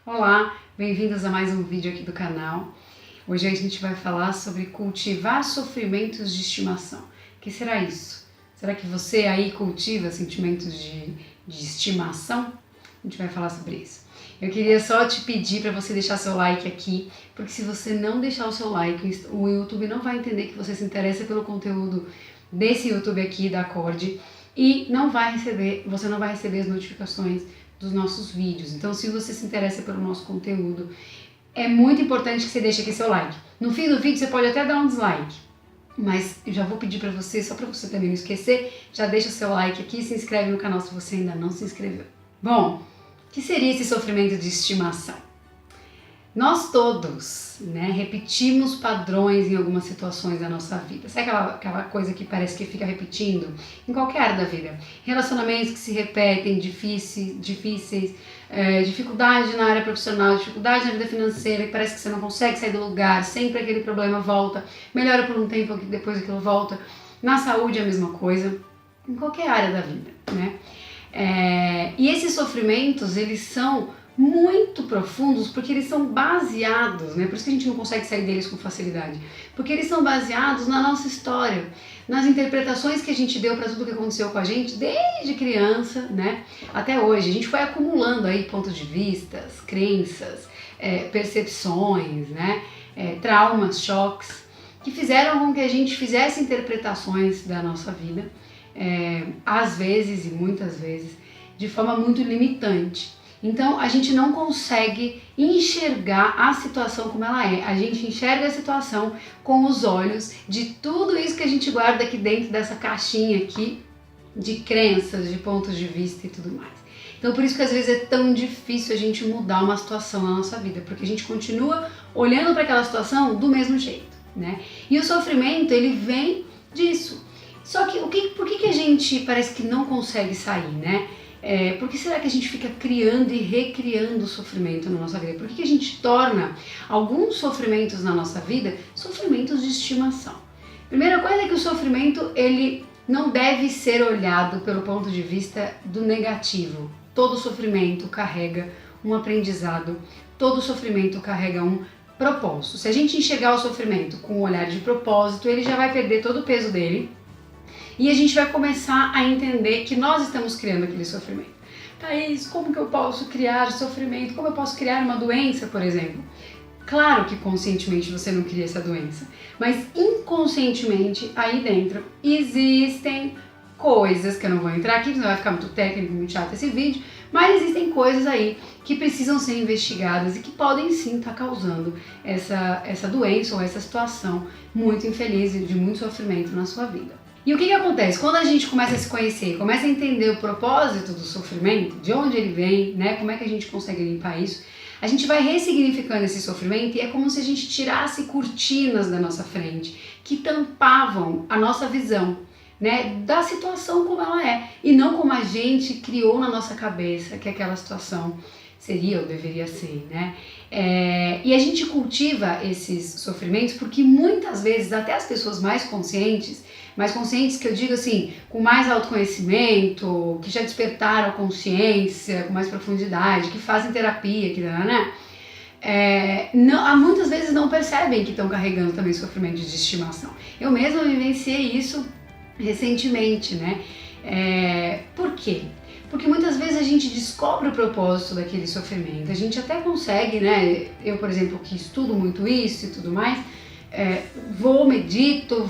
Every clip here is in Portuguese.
Olá, bem-vindos a mais um vídeo aqui do canal. Hoje a gente vai falar sobre cultivar sofrimentos de estimação. O que será isso? Será que você aí cultiva sentimentos de estimação? A gente vai falar sobre isso. Eu queria só te pedir para você deixar seu like aqui, porque se você não deixar o seu like, o YouTube não vai entender que você se interessa pelo conteúdo desse YouTube aqui da Acorde e você não vai receber as notificações dos nossos vídeos. Então, se você se interessa pelo nosso conteúdo, é muito importante que você deixe aqui seu like. No fim do vídeo você pode até dar um dislike, mas eu já vou pedir para você, só para você também não esquecer, já deixa seu like aqui e se inscreve no canal se você ainda não se inscreveu. Bom, o que seria esse sofrimento de estimação? Nós todos, repetimos padrões em algumas situações da nossa vida. Sabe aquela coisa que parece que fica repetindo em qualquer área da vida? Relacionamentos que se repetem, difíceis, dificuldade na área profissional, dificuldade na vida financeira, que parece que você não consegue sair do lugar, sempre aquele problema volta, melhora por um tempo, depois aquilo volta. Na saúde é a mesma coisa, em qualquer área da vida, e esses sofrimentos, eles são muito profundos porque eles são baseados, por isso que a gente não consegue sair deles com facilidade, porque eles são baseados na nossa história, nas interpretações que a gente deu para tudo que aconteceu com a gente desde criança, até hoje. A gente foi acumulando aí pontos de vistas, crenças, percepções, traumas, choques, que fizeram com que a gente fizesse interpretações da nossa vida, às vezes e muitas vezes, de forma muito limitante. Então a gente não consegue enxergar a situação como ela é. A gente enxerga a situação com os olhos de tudo isso que a gente guarda aqui dentro dessa caixinha aqui de crenças, de pontos de vista e tudo mais. Então por isso que às vezes é tão difícil a gente mudar uma situação na nossa vida, porque a gente continua olhando para aquela situação do mesmo jeito, E o sofrimento, ele vem disso. Só que por que a gente parece que não consegue sair, Por que será que a gente fica criando e recriando sofrimento na nossa vida? Por que a gente torna alguns sofrimentos na nossa vida sofrimentos de estimação? Primeira coisa é que o sofrimento, ele não deve ser olhado pelo ponto de vista do negativo. Todo sofrimento carrega um aprendizado, todo sofrimento carrega um propósito. Se a gente enxergar o sofrimento com um olhar de propósito, ele já vai perder todo o peso dele. E a gente vai começar a entender que nós estamos criando aquele sofrimento. Thaís, como que eu posso criar sofrimento? Como eu posso criar uma doença, por exemplo? Claro que conscientemente você não cria essa doença, mas inconscientemente aí dentro existem coisas que eu não vou entrar aqui, senão vai ficar muito técnico, muito chato esse vídeo, mas existem coisas aí que precisam ser investigadas e que podem sim estar causando essa doença ou essa situação muito infeliz e de muito sofrimento na sua vida. E o que acontece? Quando a gente começa a se conhecer, começa a entender o propósito do sofrimento, de onde ele vem, como é que a gente consegue limpar isso, a gente vai ressignificando esse sofrimento e é como se a gente tirasse cortinas da nossa frente que tampavam a nossa visão, da situação como ela é e não como a gente criou na nossa cabeça que aquela situação seria ou deveria ser, e a gente cultiva esses sofrimentos porque muitas vezes até as pessoas mais conscientes que eu digo assim, com mais autoconhecimento, que já despertaram a consciência com mais profundidade, que fazem terapia, muitas vezes não percebem que estão carregando também sofrimento de estimação. Eu mesma vivenciei isso recentemente, Por quê? Porque muitas vezes a gente descobre o propósito daquele sofrimento, a gente até consegue, Eu, por exemplo, que estudo muito isso e tudo mais, medito,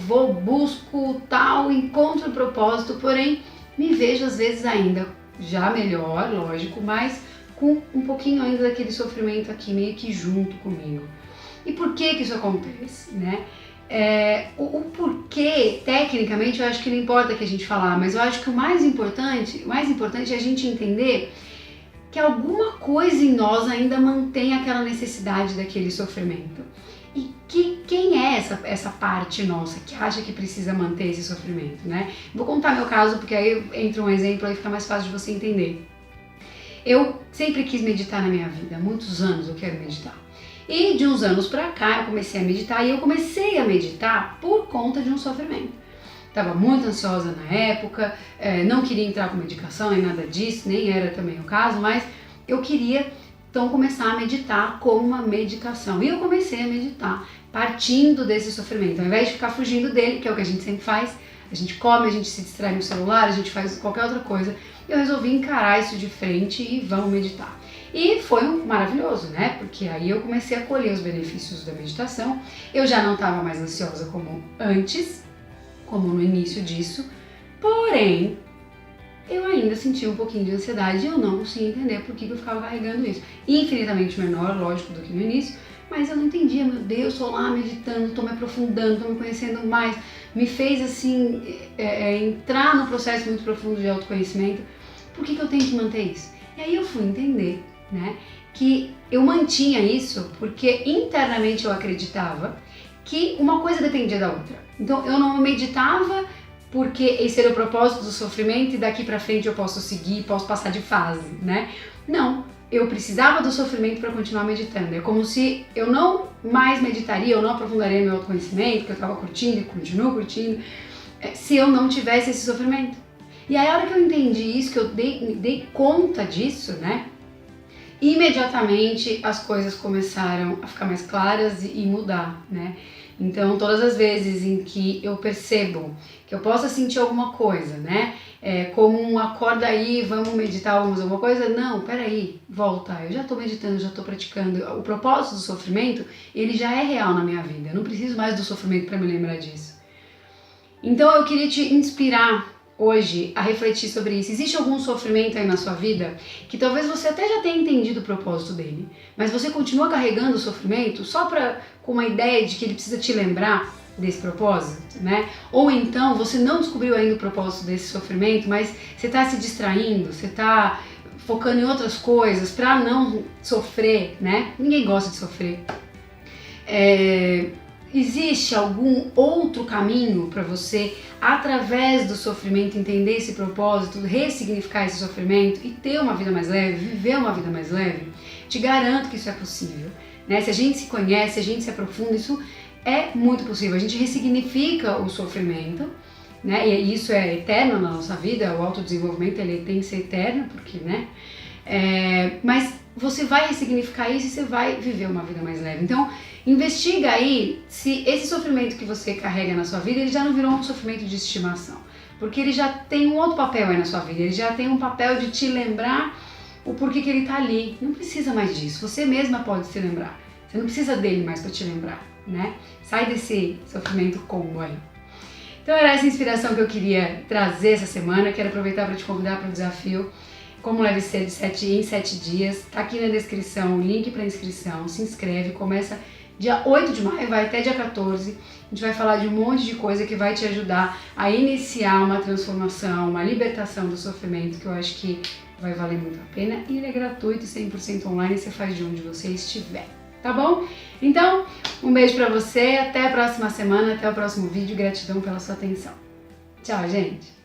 busco tal, encontro o propósito, porém me vejo às vezes ainda já melhor, lógico, mas com um pouquinho ainda daquele sofrimento aqui meio que junto comigo. E por que isso acontece, O porquê, tecnicamente, eu acho que não importa que a gente falar, mas eu acho que o mais importante é a gente entender que alguma coisa em nós ainda mantém aquela necessidade daquele sofrimento. E quem é essa parte nossa que acha que precisa manter esse sofrimento, Vou contar meu caso, porque aí entra um exemplo e fica mais fácil de você entender. Eu sempre quis meditar na minha vida, há muitos anos eu quero meditar. E de uns anos pra cá eu comecei a meditar, e eu comecei a meditar por conta de um sofrimento. Estava muito ansiosa na época, não queria entrar com medicação nem nada disso, nem era também o caso, mas eu queria Então começar a meditar como uma medicação. E eu comecei a meditar, partindo desse sofrimento. Ao invés de ficar fugindo dele, que é o que a gente sempre faz, a gente come, a gente se distrai no celular, a gente faz qualquer outra coisa, eu resolvi encarar isso de frente e vamos meditar. E foi maravilhoso, né? Porque aí eu comecei a colher os benefícios da meditação. Eu já não estava mais ansiosa como antes, como no início disso, porém eu ainda sentia um pouquinho de ansiedade e eu não conseguia entender por que eu ficava carregando isso. Infinitamente menor, lógico, do que no início, mas eu não entendia, meu Deus, estou lá meditando, estou me aprofundando, estou me conhecendo mais, me fez assim, entrar no processo muito profundo de autoconhecimento, por que eu tenho que manter isso? E aí eu fui entender, né, que eu mantinha isso porque internamente eu acreditava que uma coisa dependia da outra. Então eu não meditava porque esse era o propósito do sofrimento e daqui pra frente eu posso seguir, posso passar de fase, né? Não, eu precisava do sofrimento para continuar meditando. É como se eu não mais meditaria, eu não aprofundaria meu autoconhecimento, que eu estava curtindo e continuo curtindo, se eu não tivesse esse sofrimento. E aí a hora que eu entendi isso, que eu me dei conta disso, né? Imediatamente as coisas começaram a ficar mais claras e mudar, né? Então, todas as vezes em que eu percebo que eu possa sentir alguma coisa, né? Como um acorda aí, vamos meditar, vamos alguma coisa. Não, peraí, volta. Eu já estou meditando, já estou praticando. O propósito do sofrimento, ele já é real na minha vida. Eu não preciso mais do sofrimento para me lembrar disso. Então, eu queria te inspirar hoje a refletir sobre isso. Existe algum sofrimento aí na sua vida que talvez você até já tenha entendido o propósito dele, mas você continua carregando o sofrimento só com uma ideia de que ele precisa te lembrar desse propósito, né? Ou então você não descobriu ainda o propósito desse sofrimento, mas você está se distraindo, você está focando em outras coisas para não sofrer, né? Ninguém gosta de sofrer. Existe algum outro caminho para você, através do sofrimento, entender esse propósito, ressignificar esse sofrimento e ter uma vida mais leve, viver uma vida mais leve? Te garanto que isso é possível, né? Se a gente se conhece, se a gente se aprofunda, isso é muito possível. A gente ressignifica o sofrimento, né? E isso é eterno na nossa vida, o autodesenvolvimento ele tem que ser eterno, porque, né? Mas você vai ressignificar isso e você vai viver uma vida mais leve. Então, investiga aí se esse sofrimento que você carrega na sua vida, ele já não virou um sofrimento de estimação. Porque ele já tem um outro papel aí na sua vida, ele já tem um papel de te lembrar o porquê que ele tá ali. Não precisa mais disso, você mesma pode se lembrar. Você não precisa dele mais para te lembrar, né? Sai desse sofrimento combo aí. Então era essa inspiração que eu queria trazer essa semana. Quero aproveitar para te convidar para o desafio Como Leve Ser de 7 em 7 dias. Tá aqui na descrição o link para inscrição. Se inscreve, começa dia 8 de maio, vai até dia 14. A gente vai falar de um monte de coisa que vai te ajudar a iniciar uma transformação, uma libertação do sofrimento, que eu acho que vai valer muito a pena. E ele é gratuito e 100% online, você faz de onde você estiver, tá bom? Então, um beijo pra você, até a próxima semana, até o próximo vídeo. Gratidão pela sua atenção. Tchau, gente!